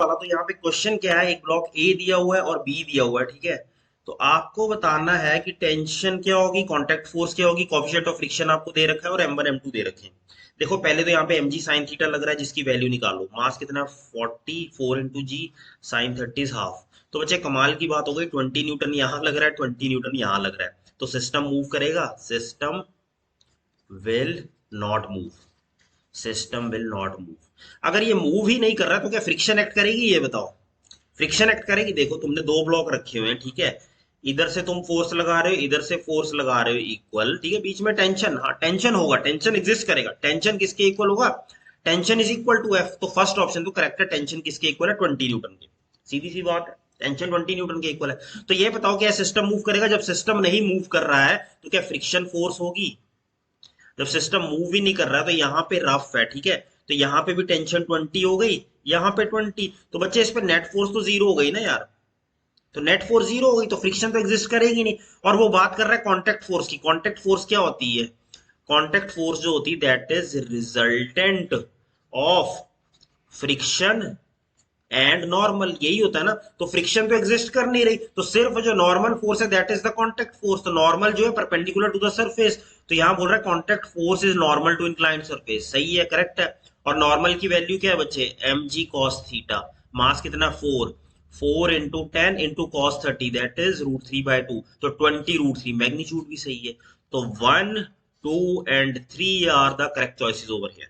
वाला। तो यहाँ पे क्वेश्चन क्या है, एक ब्लॉक ए दिया हुआ है और बी दिया हुआ है, ठीक है। तो आपको बताना है कि टेंशन क्या होगी, कांटेक्ट फोर्स क्या होगी, कोएफिशिएंट ऑफ फ्रिक्शन आपको दे रखा है और m1 m2 दे रखे हैं। देखो पहले तो यहाँ पे mg sin थीटा लग रहा है, जिसकी वैल्यू निकालो। मास कितना है 44 into g, sine 30 is half. तो बच्चे कमाल की बात हो गई, 20 न्यूटन यहाँ लग रहा है, 20 न्यूटन यहाँ लग रहा है। तो सिस्टम मूव करेगा? System will not move, system will not move. अगर ये मूव ही नहीं कर रहा तो क्या फ्रिक्शन एक्ट करेगी, ये बताओ। फ्रिक्शन एक्ट करेगी। देखो तुमने दो ब्लॉक रखे हुए हैं, ठीक है। इधर से तुम फोर्स लगा रहे हो, इधर से फोर्स लगा रहे हो, इक्वल, ठीक है। बीच में टेंशन, हाँ टेंशन होगा, टेंशन एग्जिस्ट करेगा। टेंशन किसके इक्वल होगा? Tension is equal to F. तो फर्स्ट ऑप्शन तो करेक्ट है, टेंशन किसके इक्वल है? 20 न्यूटन के। सीधी सी बात है, टेंशन 20 न्यूटन के इक्वल है। तो ये बताओ क्या सिस्टम मूव करेगा? जब सिस्टम नहीं मूव कर रहा है तो क्या फ्रिक्शन फोर्स होगी? जब सिस्टम मूव ही नहीं कर रहा है तो यहाँ पे रफ है, ठीक है। तो यहाँ पे भी टेंशन 20 हो गई, यहाँ पे 20। तो बच्चे इस पे नेट फोर्स तो जीरो हो गई ना यार। तो नेट फोर्स जीरो हो गई तो फ्रिक्शन तो एग्जिस्ट करेगी नहीं। और वो बात कर रहा है कांटेक्ट फोर्स की। कांटेक्ट फोर्स क्या होती है? कांटेक्ट फोर्स जो होती है that is resultant of friction and normal, यही होता है ना। तो फ्रिक्शन तो एग्जिस्ट कर नहीं रही, तो सिर्फ जो नॉर्मल फोर्स है that is the contact force. तो नॉर्मल जो है परपेंडिकुलर टू द सरफेस। तो यहां बोल रहा है contact force is normal to inclined surface. सही है, करेक्ट है। और नॉर्मल की वैल्यू क्या है बच्चे? M g cos theta. Mass कितना? 4। 4 into 10 into cos 30 that is √3/2। तो 20 √3। मैग्नीट्यूड भी सही है। तो 1, 2 and 3 are the correct choices over here.